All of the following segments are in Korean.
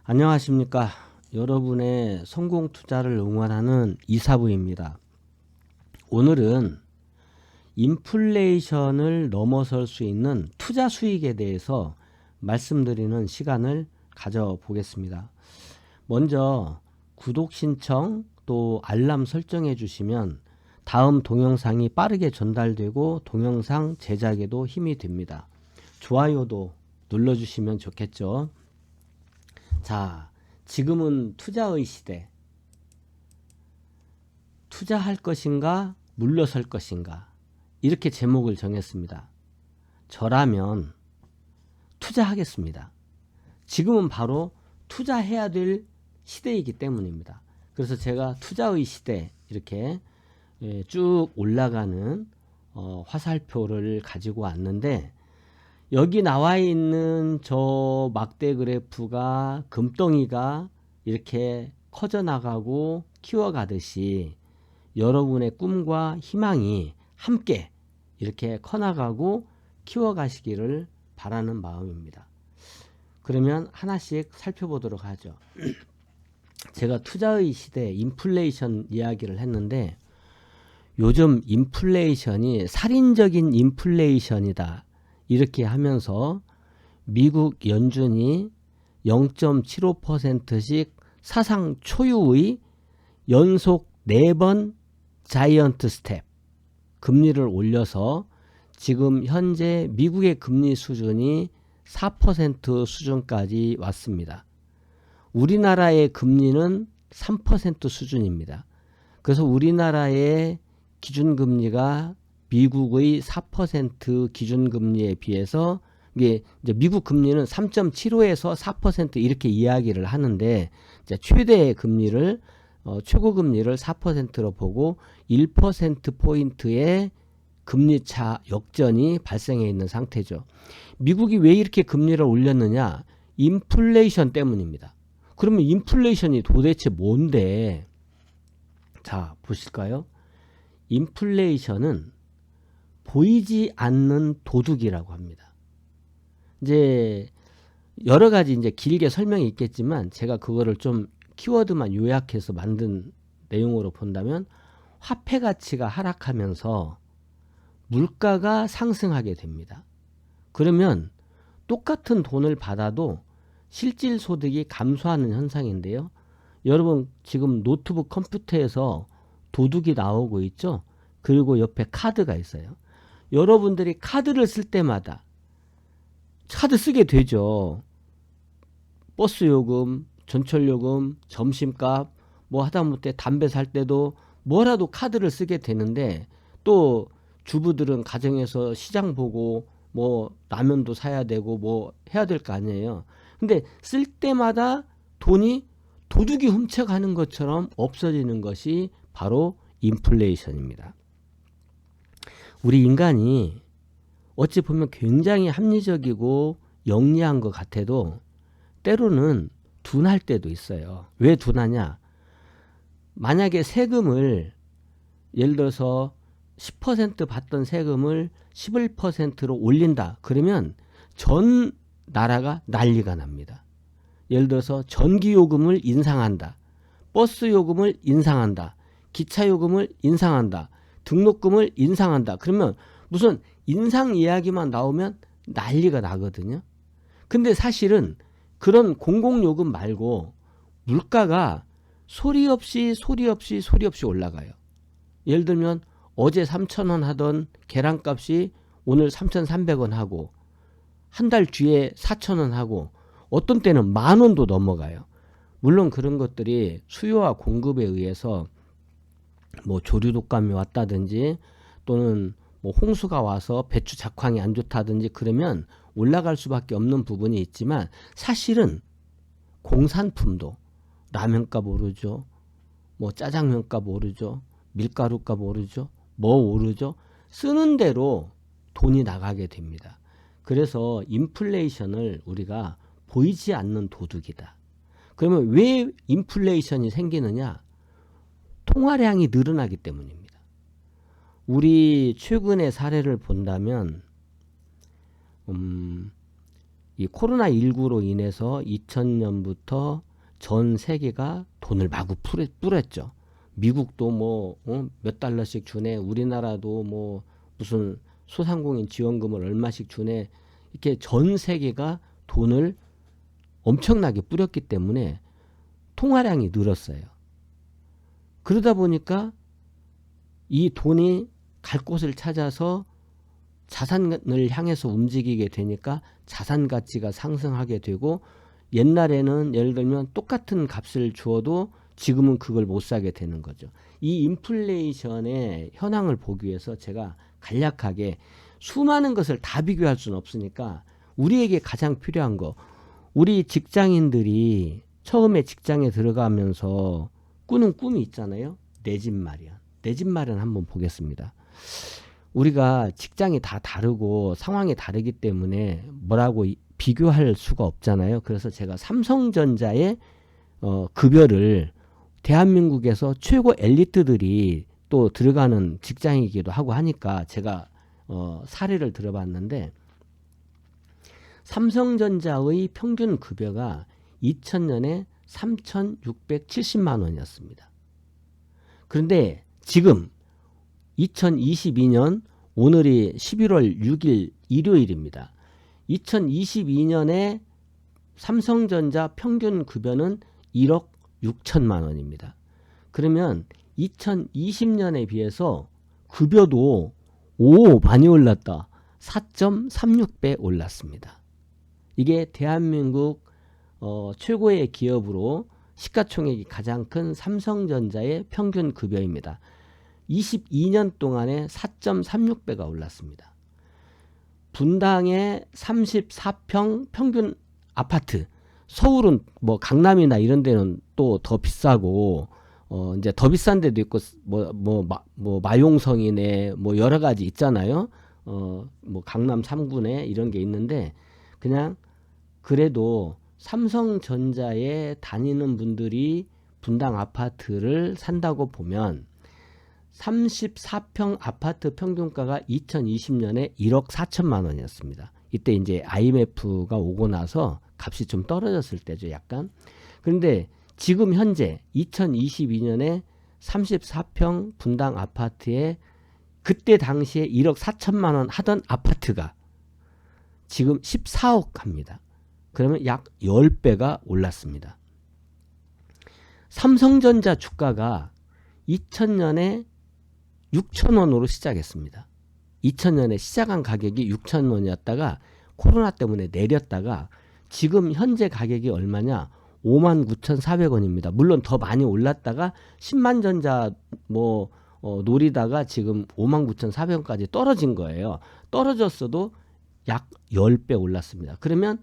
안녕하십니까. 여러분의 성공 투자를 응원하는 이사부입니다. 오늘은 인플레이션을 넘어설 수 있는 투자 수익에 대해서 말씀드리는 시간을 가져보겠습니다. 먼저 구독 신청 또 알람 설정해 주시면 다음 동영상이 빠르게 전달되고 동영상 제작에도 힘이 됩니다. 좋아요도 눌러주시면 좋겠죠. 자, 지금은 투자의 시대. 투자할 것인가, 물러설 것인가. 이렇게 제목을 정했습니다. 저라면 투자하겠습니다. 지금은 바로 투자해야 될 시대이기 때문입니다. 그래서 제가 투자의 시대 이렇게 쭉 올라가는 화살표를 가지고 왔는데, 여기 나와 있는 저 막대 그래프가 금덩이가 이렇게 커져 나가고 키워가듯이 여러분의 꿈과 희망이 함께 이렇게 커나가고 키워가시기를 바라는 마음입니다. 그러면 하나씩 살펴보도록 하죠. 제가 투자의 시대 인플레이션 이야기를 했는데, 요즘 인플레이션이 살인적인 인플레이션이다 이렇게 하면서 미국 연준이 0.75%씩 사상 초유의 연속 4번 자이언트 스텝 금리를 올려서 지금 현재 미국의 금리 수준이 4% 수준까지 왔습니다. 우리나라의 금리는 3% 수준입니다. 그래서 우리나라의 기준금리가 미국의 4% 기준금리에 비해서, 이게 이제 미국 금리는 3.75에서 4% 이렇게 이야기를 하는데, 이제 최대의 금리를 최고금리를 4%로 보고 1%포인트의 금리차 역전이 발생해 있는 상태죠. 미국이 왜 이렇게 금리를 올렸느냐? 인플레이션 때문입니다. 그러면 인플레이션이 도대체 뭔데? 자, 보실까요? 인플레이션은 보이지 않는 도둑이라고 합니다. 이제 여러 가지 이제 길게 설명이 있겠지만 제가 그거를 좀 키워드만 요약해서 만든 내용으로 본다면, 화폐 가치가 하락하면서 물가가 상승하게 됩니다. 그러면 똑같은 돈을 받아도 실질 소득이 감소하는 현상인데요. 여러분 지금 노트북 컴퓨터에서 도둑이 나오고 있죠. 그리고 옆에 카드가 있어요. 여러분들이 카드를 쓸 때마다 카드 쓰게 되죠. 버스 요금, 전철 요금, 점심값, 뭐 하다못해 담배 살 때도 뭐라도 카드를 쓰게 되는데, 또 주부들은 가정에서 시장 보고 뭐 라면도 사야 되고 뭐 해야 될 거 아니에요. 근데 쓸 때마다 돈이 도둑이 훔쳐가는 것처럼 없어지는 것이 바로 인플레이션입니다. 우리 인간이 어찌 보면 굉장히 합리적이고 영리한 것 같아도 때로는 둔할 때도 있어요. 왜 둔하냐? 만약에 세금을, 예를 들어서 10% 받던 세금을 11%로 올린다. 그러면 전 나라가 난리가 납니다. 예를 들어서 전기요금을 인상한다. 버스 요금을 인상한다. 기차 요금을 인상한다. 등록금을 인상한다. 그러면 무슨 인상 이야기만 나오면 난리가 나거든요. 근데 사실은 그런 공공요금 말고 물가가 소리 없이 올라가요. 예를 들면 어제 3,000원 하던 계란값이 오늘 3,300원 하고, 한 달 뒤에 4,000원 하고, 어떤 때는 10,000원도 넘어가요. 물론 그런 것들이 수요와 공급에 의해서 뭐 조류독감이 왔다든지, 또는 뭐 홍수가 와서 배추 작황이 안 좋다든지 그러면 올라갈 수밖에 없는 부분이 있지만, 사실은 공산품도 라면값 오르죠. 뭐 짜장면값 오르죠. 밀가루값 오르죠. 뭐 오르죠. 쓰는 대로 돈이 나가게 됩니다. 그래서 인플레이션을 우리가 보이지 않는 도둑이다. 그러면 왜 인플레이션이 생기느냐? 통화량이 늘어나기 때문입니다. 우리 최근의 사례를 본다면 이 코로나19로 인해서 2000년부터 전 세계가 돈을 마구 뿌렸죠. 미국도 뭐 몇 달러씩 주네. 우리나라도 뭐 무슨 소상공인 지원금을 얼마씩 주네. 이렇게 전 세계가 돈을 엄청나게 뿌렸기 때문에 통화량이 늘었어요. 그러다 보니까 이 돈이 갈 곳을 찾아서 자산을 향해서 움직이게 되니까 자산 가치가 상승하게 되고, 옛날에는 예를 들면 똑같은 값을 주어도 지금은 그걸 못 사게 되는 거죠. 이 인플레이션의 현황을 보기 위해서 제가 간략하게, 수많은 것을 다 비교할 수는 없으니까 우리에게 가장 필요한 거, 우리 직장인들이 처음에 직장에 들어가면서 꾸는 꿈이 있잖아요. 내 집 마련. 내 집 마련 한번 보겠습니다. 우리가 직장이 다 다르고 상황이 다르기 때문에 뭐라고 비교할 수가 없잖아요. 그래서 제가 삼성전자의 급여를 대한민국에서 최고 엘리트들이 또 들어가는 직장이기도 하고 하니까 제가 사례를 들어봤는데, 삼성전자의 평균 급여가 2000년에 3,670만 원이었습니다. 그런데 지금 2022년, 오늘이 11월 6일 일요일입니다. 2022년에 삼성전자 평균 급여는 1억 6천만 원입니다. 그러면 2020년에 비해서 급여도 많이 올랐다. 4.36배 올랐습니다. 이게 대한민국 최고의 기업으로 시가총액이 가장 큰 삼성전자의 평균 급여입니다. 22년 동안에 4.36배가 올랐습니다. 분당의 34평 평균 아파트, 서울은 뭐 강남이나 이런 데는 또 더 비싸고, 이제 더 비싼 데도 있고, 마용성이네, 뭐 여러 가지 있잖아요. 뭐 강남 3구네 이런 게 있는데, 그냥 그래도 삼성전자에 다니는 분들이 분당 아파트를 산다고 보면 34평 아파트 평균가가 2020년에 1억 4천만 원이었습니다. 이때 이제 IMF가 오고 나서 값이 좀 떨어졌을 때죠, 약간. 그런데 지금 현재 2022년에 34평 분당 아파트에 그때 당시에 1억 4천만 원 하던 아파트가 지금 14억 합니다. 그러면 약 10배가 올랐습니다. 삼성전자 주가가 2000년에 6,000원으로 시작했습니다. 2000년에 시작한 가격이 6,000원이었다가 코로나 때문에 내렸다가 지금 현재 가격이 얼마냐? 59,400원입니다. 물론 더 많이 올랐다가 10만전자 노리다가 지금 59,400원까지 떨어진 거예요. 떨어졌어도 약 10배 올랐습니다. 그러면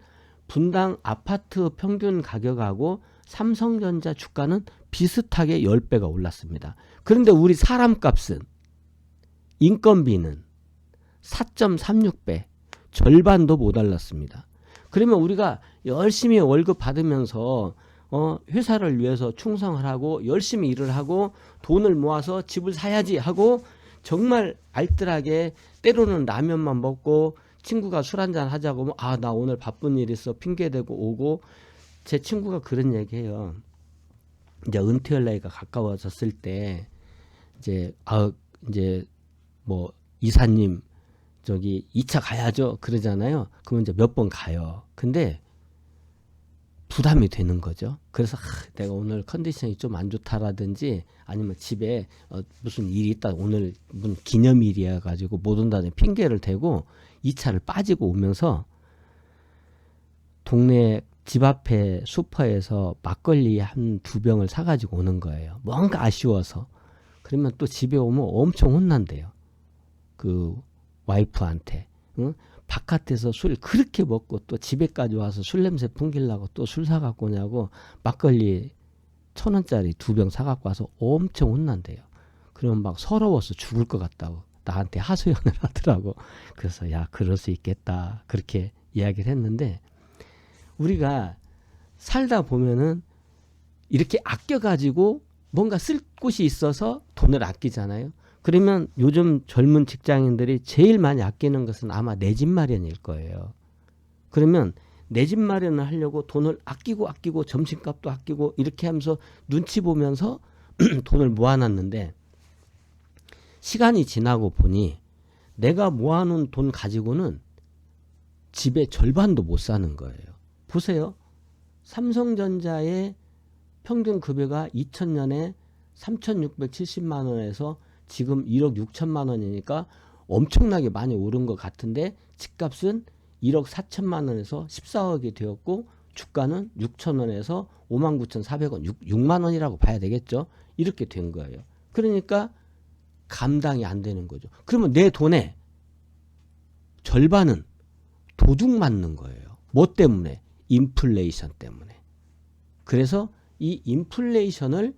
분당 아파트 평균 가격하고 삼성전자 주가는 비슷하게 10배가 올랐습니다. 그런데 우리 사람값은, 인건비는 4.36배, 절반도 못 올랐습니다. 그러면 우리가 열심히 월급 받으면서 회사를 위해서 충성을 하고 열심히 일을 하고 돈을 모아서 집을 사야지 하고 정말 알뜰하게, 때로는 라면만 먹고 친구가 술 한잔 하자고 나 오늘 바쁜 일 있어 핑계대고 오고, 제 친구가 그런 얘기해요. 이제 은퇴할 나이가 가까워졌을 때 이제 뭐 이사님 저기 2차 가야죠 그러잖아요. 그러면 이제 몇 번 가요. 근데 부담이 되는 거죠. 그래서 내가 오늘 컨디션이 좀 안 좋다라든지 아니면 집에 무슨 일이 있다, 오늘 무슨 기념일이야 가지고 못 온다는 핑계를 대고 2차를 빠지고 오면서 동네 집 앞에 슈퍼에서 막걸리 한 2병을 사가지고 오는 거예요. 뭔가 아쉬워서. 그러면 또 집에 오면 엄청 혼난대요. 그 와이프한테. 응? 바깥에서 술 그렇게 먹고 또 집에까지 와서 술 냄새 풍기려고 또 술 사갖고 오냐고 막걸리 1,000원짜리 2병 사갖고 와서 엄청 혼난대요. 그러면 막 서러워서 죽을 것 같다고 나한테 하소연을 하더라고. 그래서 야, 그럴 수 있겠다 그렇게 이야기를 했는데, 우리가 살다 보면은 이렇게 아껴가지고 뭔가 쓸 곳이 있어서 돈을 아끼잖아요. 그러면 요즘 젊은 직장인들이 제일 많이 아끼는 것은 아마 내 집 마련일 거예요. 그러면 내 집 마련을 하려고 돈을 아끼고 점심값도 아끼고 이렇게 하면서 눈치 보면서 돈을 모아놨는데 시간이 지나고 보니 내가 모아놓은 돈 가지고는 집의 절반도 못 사는 거예요. 보세요. 삼성전자의 평균 급여가 2000년에 3,670만 원에서 지금 1억 6천만 원이니까 엄청나게 많이 오른 것 같은데 집값은 1억 4천만 원에서 14억이 되었고 주가는 6천 원에서 59,400원, 6만 원이라고 봐야 되겠죠. 이렇게 된 거예요. 그러니까 감당이 안 되는 거죠. 그러면 내 돈의 절반은 도둑 맞는 거예요. 뭐 때문에? 인플레이션 때문에. 그래서 이 인플레이션을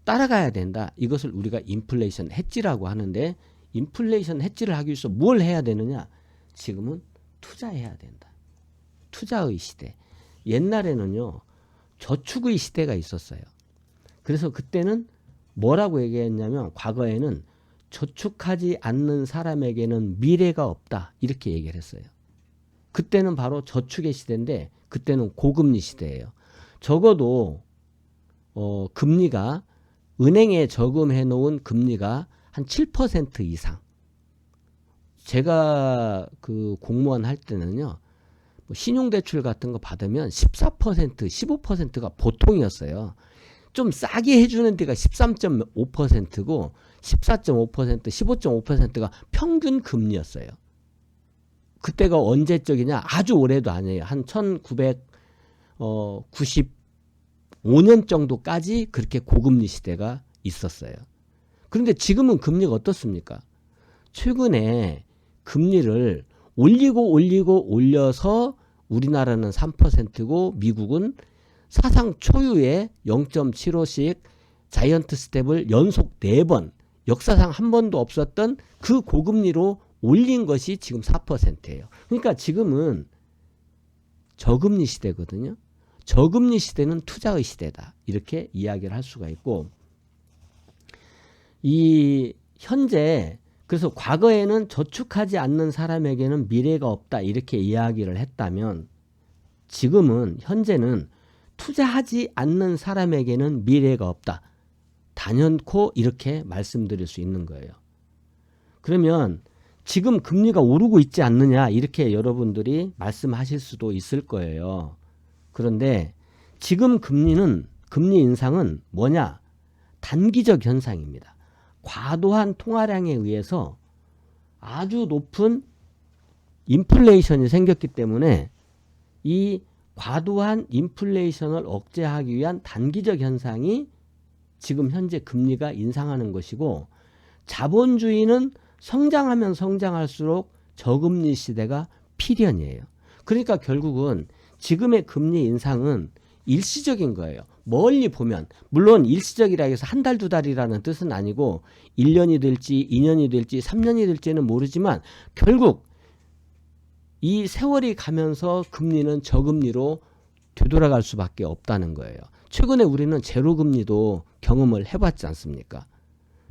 따라가야 된다. 이것을 우리가 인플레이션 해지라고 하는데 인플레이션 해지를 하기 위해서 뭘 해야 되느냐? 지금은 투자해야 된다. 투자의 시대. 옛날에는요. 저축의 시대가 있었어요. 그래서 그때는 뭐라고 얘기했냐면 과거에는 저축하지 않는 사람에게는 미래가 없다. 이렇게 얘기를 했어요. 그때는 바로 저축의 시대인데 그때는 고금리 시대예요. 적어도 금리가 은행에 저금해 놓은 금리가 한 7% 이상. 제가 그 공무원 할 때는요. 뭐 신용대출 같은 거 받으면 14%, 15%가 보통이었어요. 좀 싸게 해주는 데가 13.5%고 14.5%, 15.5%가 평균 금리였어요. 그때가 언제적이냐? 아주 오래도 아니에요. 한 1995년 정도까지 그렇게 고금리 시대가 있었어요. 그런데 지금은 금리가 어떻습니까? 최근에 금리를 올려서 우리나라는 3%고 미국은 사상 초유의 0.75씩 자이언트 스텝을 연속 4번, 역사상 한 번도 없었던 그 고금리로 올린 것이 지금 4%예요. 그러니까 지금은 저금리 시대거든요. 저금리 시대는 투자의 시대다. 이렇게 이야기를 할 수가 있고 이 현재 그래서 과거에는 저축하지 않는 사람에게는 미래가 없다. 이렇게 이야기를 했다면 지금은 현재는 투자하지 않는 사람에게는 미래가 없다. 단연코 이렇게 말씀드릴 수 있는 거예요. 그러면 지금 금리가 오르고 있지 않느냐 이렇게 여러분들이 말씀하실 수도 있을 거예요. 그런데 지금 금리 인상은 뭐냐? 단기적 현상입니다. 과도한 통화량에 의해서 아주 높은 인플레이션이 생겼기 때문에 이 과도한 인플레이션을 억제하기 위한 단기적 현상이 지금 현재 금리가 인상하는 것이고 자본주의는 성장하면 성장할수록 저금리 시대가 필연이에요. 그러니까 결국은 지금의 금리 인상은 일시적인 거예요. 멀리 보면 물론 일시적이라 해서 한 달, 두 달이라는 뜻은 아니고 1년이 될지 2년이 될지 3년이 될지는 모르지만 결국 이 세월이 가면서 금리는 저금리로 되돌아갈 수밖에 없다는 거예요. 최근에 우리는 제로금리도 경험을 해봤지 않습니까?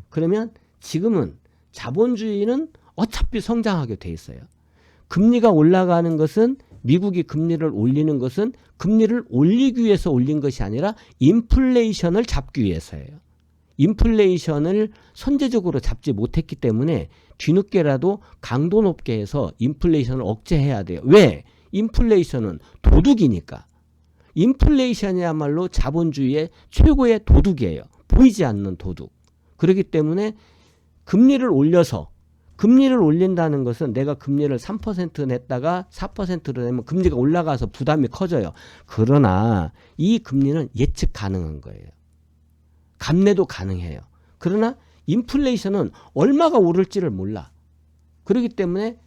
그러면 지금은 자본주의는 어차피 성장하게 돼 있어요. 금리가 올라가는 것은 미국이 금리를 올리는 것은 금리를 올리기 위해서 올린 것이 아니라 인플레이션을 잡기 위해서예요. 인플레이션을 선제적으로 잡지 못했기 때문에 뒤늦게라도 강도 높게 해서 인플레이션을 억제해야 돼요. 왜? 인플레이션은 도둑이니까. 인플레이션이야말로 자본주의의 최고의 도둑이에요. 보이지 않는 도둑. 그렇기 때문에 금리를 올린다는 것은 내가 금리를 3% 냈다가 4%로 내면 금리가 올라가서 부담이 커져요. 그러나 이 금리는 예측 가능한 거예요. 감내도 가능해요. 그러나 인플레이션은 얼마가 오를지를 몰라. 그렇기 때문에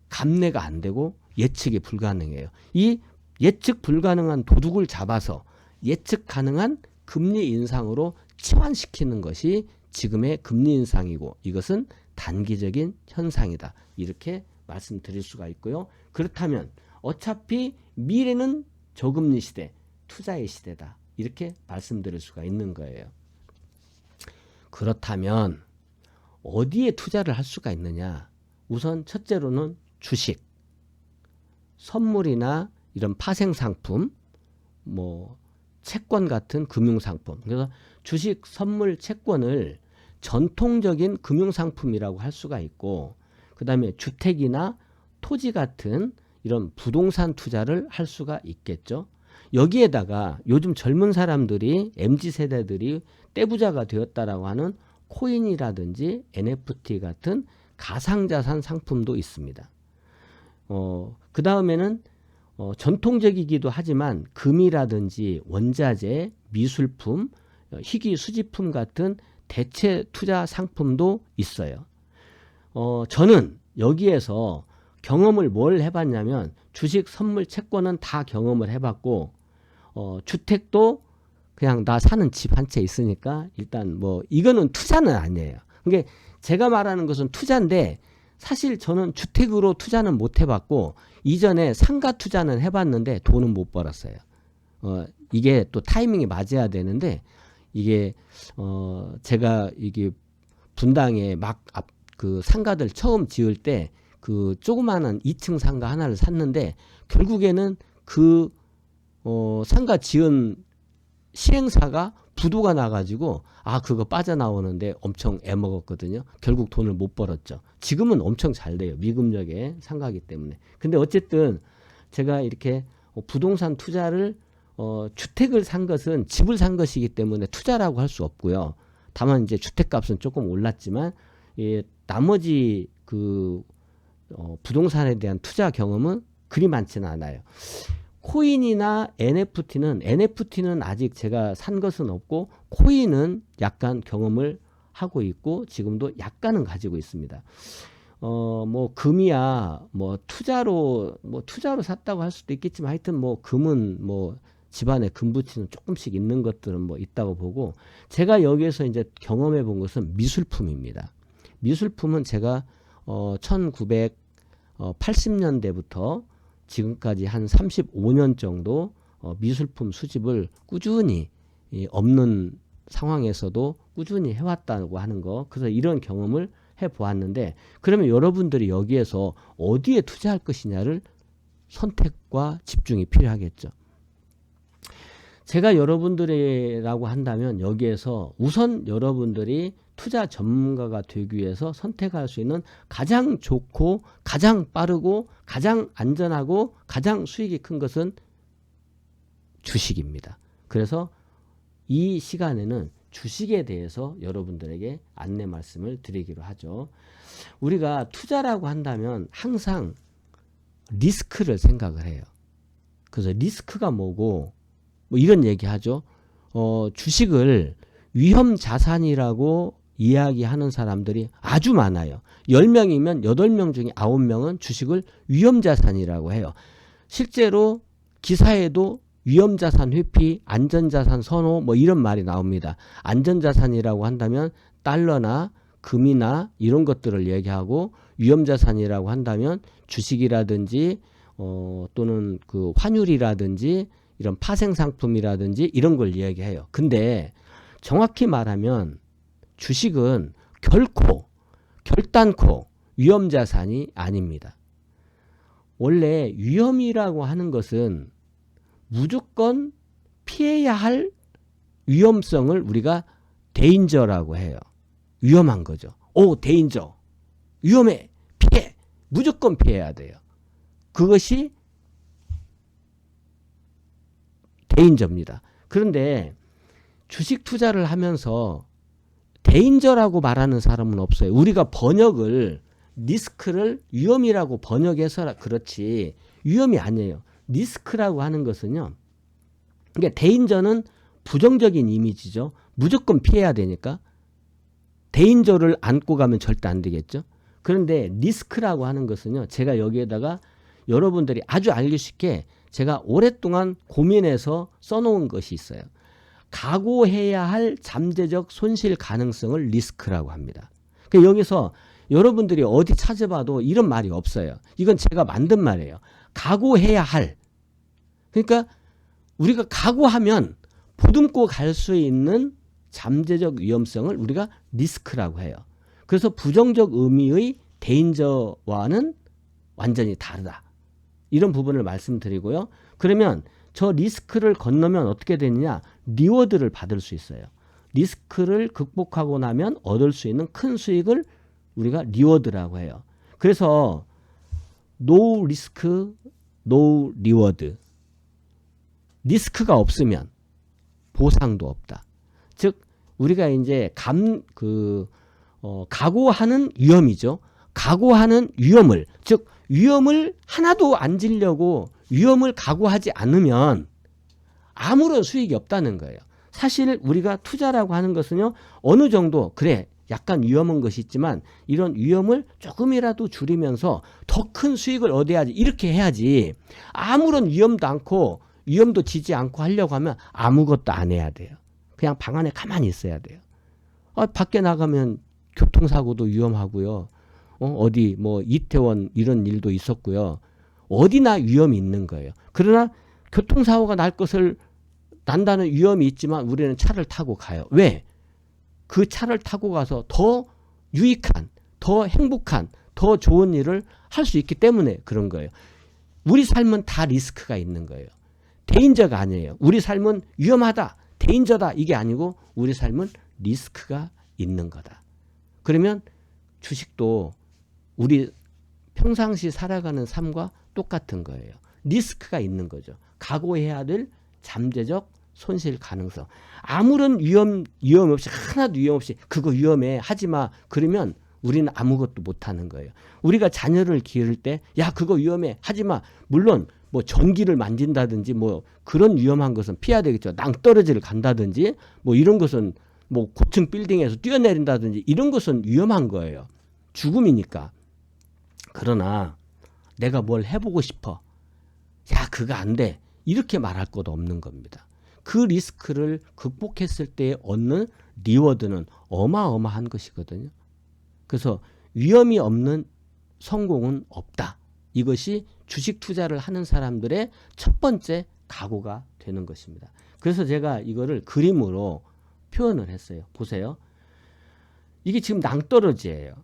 감내가 안 되고 예측이 불가능해요. 이 예측 불가능한 도둑을 잡아서 예측 가능한 금리 인상으로 치환시키는 것이 지금의 금리 인상이고 이것은 단기적인 현상이다. 이렇게 말씀드릴 수가 있고요. 그렇다면 어차피 미래는 저금리 시대, 투자의 시대다. 이렇게 말씀드릴 수가 있는 거예요. 그렇다면 어디에 투자를 할 수가 있느냐? 우선 첫째로는 주식. 선물이나 이런 파생 상품, 뭐 채권 같은 금융 상품. 그래서 주식, 선물, 채권을 전통적인 금융 상품이라고 할 수가 있고, 그다음에 주택이나 토지 같은 이런 부동산 투자를 할 수가 있겠죠. 여기에다가 요즘 젊은 사람들이 MZ 세대들이 떼부자가 되었다라고 하는 코인이라든지 NFT 같은 가상자산 상품도 있습니다. 그 다음에는 전통적이기도 하지만 금이라든지 원자재, 미술품, 희귀 수집품 같은 대체 투자 상품도 있어요. 저는 여기에서 경험을 뭘 해봤냐면 주식, 선물, 채권은 다 경험을 해봤고, 주택도 그냥 나 사는 집 한 채 있으니까 일단 뭐 이거는 투자는 아니에요. 그러니까 제가 말하는 것은 투자인데 사실 저는 주택으로 투자는 못 해봤고 이전에 상가 투자는 해봤는데 돈은 못 벌었어요. 이게 또 타이밍이 맞아야 되는데 이게 제가 이게 분당에 막 그 상가들 처음 지을 때 그 조그마한 2층 상가 하나를 샀는데 결국에는 그 상가 지은 시행사가 부도가 나가지고 그거 빠져나오는데 엄청 애먹었거든요. 결국 돈을 못 벌었죠. 지금은 엄청 잘 돼요. 미금역에 상가기 때문에. 근데 어쨌든 제가 이렇게 부동산 투자를 주택을 산 것은 집을 산 것이기 때문에 투자라고 할 수 없고요. 다만 이제 주택값은 조금 올랐지만 나머지 그 부동산에 대한 투자 경험은 그리 많지는 않아요. 코인이나 NFT는 아직 제가 산 것은 없고 코인은 약간 경험을 하고 있고 지금도 약간은 가지고 있습니다. 뭐 금이야 뭐 투자로 샀다고 할 수도 있겠지만 하여튼 뭐 금은 뭐 집안에 금붙이는 조금씩 있는 것들은 뭐 있다고 보고 제가 여기에서 이제 경험해 본 것은 미술품입니다. 미술품은 제가 1980년대부터 지금까지 한 35년 정도 미술품 수집을 꾸준히 없는 상황에서도 꾸준히 해왔다고 하는 거. 그래서 이런 경험을 해보았는데 그러면 여러분들이 여기에서 어디에 투자할 것이냐를 선택과 집중이 필요하겠죠. 제가 여러분들이라고 한다면 여기에서 우선 여러분들이 투자 전문가가 되기 위해서 선택할 수 있는 가장 좋고 가장 빠르고 가장 안전하고 가장 수익이 큰 것은 주식입니다. 그래서 이 시간에는 주식에 대해서 여러분들에게 안내 말씀을 드리기로 하죠. 우리가 투자라고 한다면 항상 리스크를 생각을 해요. 그래서 리스크가 뭐고 뭐 이런 얘기 하죠. 주식을 위험 자산이라고 이야기하는 사람들이 아주 많아요. 10명이면 8명 중에 9명은 주식을 위험자산이라고 해요. 실제로 기사에도 위험자산 회피, 안전자산 선호 뭐 이런 말이 나옵니다. 안전자산이라고 한다면 달러나 금이나 이런 것들을 얘기하고 위험자산이라고 한다면 주식이라든지 또는 그 환율이라든지 이런 파생상품이라든지 이런 걸 이야기해요. 근데 정확히 말하면 주식은 결단코 위험자산이 아닙니다. 원래 위험이라고 하는 것은 무조건 피해야 할 위험성을 우리가 데인저라고 해요. 위험한 거죠. 데인저. 위험해. 피해. 무조건 피해야 돼요. 그것이 데인저입니다. 그런데 주식 투자를 하면서 데인저라고 말하는 사람은 없어요. 우리가 번역을 리스크를 위험이라고 번역해서 그렇지 위험이 아니에요. 리스크라고 하는 것은요. 그러니까 데인저는 부정적인 이미지죠. 무조건 피해야 되니까. 데인저를 안고 가면 절대 안 되겠죠. 그런데 리스크라고 하는 것은요. 제가 여기에다가 여러분들이 아주 알기 쉽게 제가 오랫동안 고민해서 써놓은 것이 있어요. 각오해야 할 잠재적 손실 가능성을 리스크라고 합니다. 그러니까 여기서 여러분들이 어디 찾아봐도 이런 말이 없어요. 이건 제가 만든 말이에요. 각오해야 할. 그러니까 우리가 각오하면 보듬고 갈 수 있는 잠재적 위험성을 우리가 리스크라고 해요. 그래서 부정적 의미의 데인저와는 완전히 다르다. 이런 부분을 말씀드리고요. 그러면 저 리스크를 건너면 어떻게 되느냐? 리워드를 받을 수 있어요. 리스크를 극복하고 나면 얻을 수 있는 큰 수익을 우리가 리워드라고 해요. 그래서 no risk, no reward. 리스크가 없으면 보상도 없다. 즉 우리가 이제 각오하는 위험이죠. 각오하는 위험을, 즉 위험을 하나도 안 지려고 위험을 각오하지 않으면 아무런 수익이 없다는 거예요. 사실 우리가 투자라고 하는 것은요, 어느 정도 그래 약간 위험한 것이 있지만 이런 위험을 조금이라도 줄이면서 더 큰 수익을 얻어야지, 이렇게 해야지. 아무런 위험도 않고 위험도 지지 않고 하려고 하면 아무것도 안 해야 돼요. 그냥 방 안에 가만히 있어야 돼요. 밖에 나가면 교통사고도 위험하고요. 어디 뭐 이태원 이런 일도 있었고요. 어디나 위험이 있는 거예요. 그러나 교통사고가 난다는 위험이 있지만 우리는 차를 타고 가요. 왜? 그 차를 타고 가서 더 유익한, 더 행복한, 더 좋은 일을 할 수 있기 때문에 그런 거예요. 우리 삶은 다 리스크가 있는 거예요. 데인저가 아니에요. 우리 삶은 위험하다, 데인저다, 이게 아니고 우리 삶은 리스크가 있는 거다. 그러면 주식도 우리 평상시 살아가는 삶과 똑같은 거예요. 리스크가 있는 거죠. 각오해야 될 잠재적 손실 가능성. 아무런 위험 없이, 하나도 위험 없이 그거 위험해 하지마, 그러면 우리는 아무것도 못하는 거예요. 우리가 자녀를 기를 때 야 그거 위험해 하지마. 물론 뭐 전기를 만진다든지 뭐 그런 위험한 것은 피해야 되겠죠. 낭떠러지를 간다든지 뭐 이런 것은, 뭐 고층 빌딩에서 뛰어내린다든지 이런 것은 위험한 거예요. 죽음이니까. 그러나 내가 뭘 해보고 싶어, 야 그거 안 돼, 이렇게 말할 것도 없는 겁니다. 그 리스크를 극복했을 때 얻는 리워드는 어마어마한 것이거든요. 그래서 위험이 없는 성공은 없다. 이것이 주식 투자를 하는 사람들의 첫 번째 각오가 되는 것입니다. 그래서 제가 이거를 그림으로 표현을 했어요. 보세요. 이게 지금 낭떠러지예요.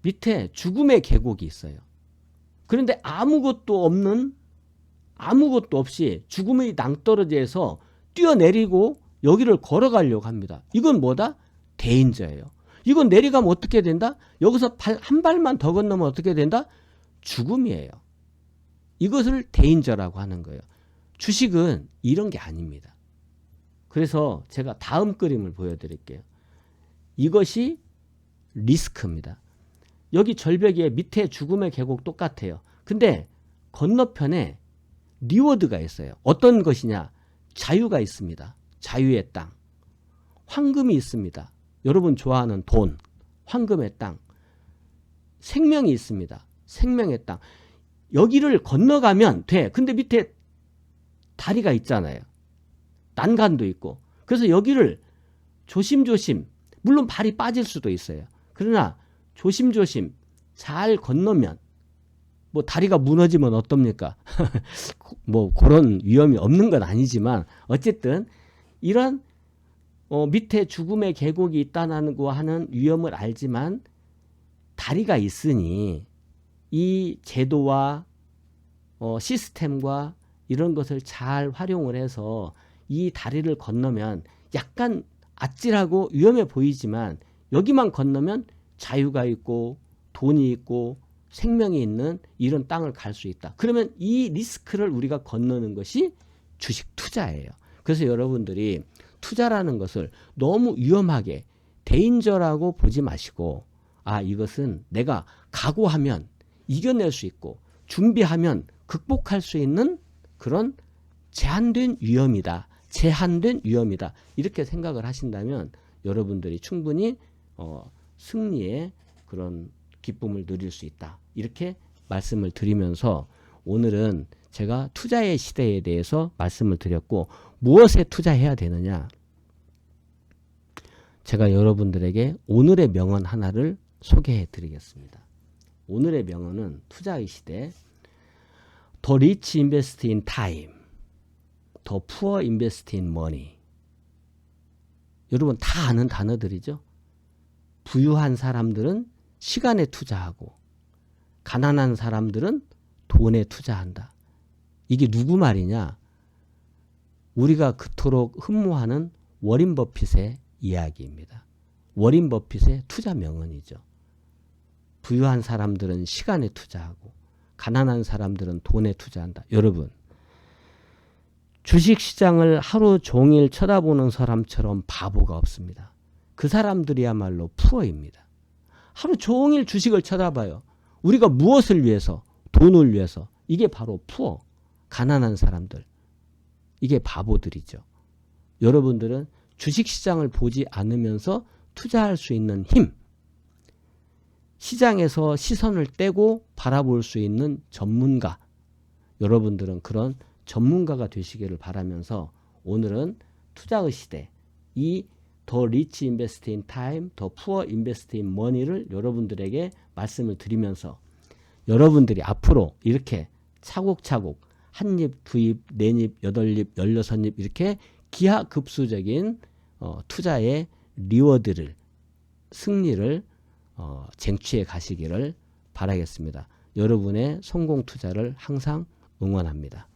밑에 죽음의 계곡이 있어요. 그런데 아무것도 없이 죽음의 낭떠러지에서 뛰어내리고 여기를 걸어가려고 합니다. 이건 뭐다? 데인저예요. 이건 내려가면 어떻게 된다? 여기서 한 발만 더 건너면 어떻게 된다? 죽음이에요. 이것을 데인저라고 하는 거예요. 주식은 이런 게 아닙니다. 그래서 제가 다음 그림을 보여드릴게요. 이것이 리스크입니다. 여기 절벽에 밑에 죽음의 계곡 똑같아요. 근데 건너편에 리워드가 있어요. 어떤 것이냐? 자유가 있습니다. 자유의 땅. 황금이 있습니다. 여러분 좋아하는 돈, 황금의 땅. 생명이 있습니다. 생명의 땅. 여기를 건너가면 돼. 근데 밑에 다리가 있잖아요. 난간도 있고. 그래서 여기를 조심조심, 물론 발이 빠질 수도 있어요. 그러나 조심조심 잘 건너면, 뭐 다리가 무너지면 어떻습니까? 뭐 그런 위험이 없는 건 아니지만 어쨌든 이런 밑에 죽음의 계곡이 있다는 하는 위험을 알지만 다리가 있으니 이 제도와 시스템과 이런 것을 잘 활용을 해서 이 다리를 건너면 약간 아찔하고 위험해 보이지만 여기만 건너면 자유가 있고 돈이 있고 생명이 있는 이런 땅을 갈 수 있다. 그러면 이 리스크를 우리가 건너는 것이 주식 투자예요. 그래서 여러분들이 투자라는 것을 너무 위험하게 데인저라고 보지 마시고, 이것은 내가 각오하면 이겨낼 수 있고 준비하면 극복할 수 있는 그런 제한된 위험이다. 이렇게 생각을 하신다면 여러분들이 충분히 승리의 그런 기쁨을 누릴 수 있다. 이렇게 말씀을 드리면서 오늘은 제가 투자의 시대에 대해서 말씀을 드렸고, 무엇에 투자해야 되느냐, 제가 여러분들에게 오늘의 명언 하나를 소개해 드리겠습니다. 오늘의 명언은 투자의 시대, The rich invest in time, The poor invest in money. 여러분 다 아는 단어들이죠. 부유한 사람들은 시간에 투자하고 가난한 사람들은 돈에 투자한다. 이게 누구 말이냐? 우리가 그토록 흠모하는 워린 버핏의 이야기입니다. 워린 버핏의 투자 명언이죠. 부유한 사람들은 시간에 투자하고 가난한 사람들은 돈에 투자한다. 여러분, 주식시장을 하루 종일 쳐다보는 사람처럼 바보가 없습니다. 그 사람들이야말로 푸어입니다. 하루 종일 주식을 쳐다봐요. 우리가 무엇을 위해서? 돈을 위해서. 이게 바로 푸어, 가난한 사람들. 이게 바보들이죠. 여러분들은 주식시장을 보지 않으면서 투자할 수 있는 힘, 시장에서 시선을 떼고 바라볼 수 있는 전문가, 여러분들은 그런 전문가가 되시기를 바라면서 오늘은 투자의 시대, 이 더 리치 인베스트 인 타임, 더 푸어 인베스트 인 머니를 여러분들에게 말씀을 드리면서 여러분들이 앞으로 이렇게 차곡차곡 한 입, 두 입, 네 입, 여덟 입, 16입 이렇게 기하급수적인 투자의 리워드를, 승리를 쟁취해 가시기를 바라겠습니다. 여러분의 성공 투자를 항상 응원합니다.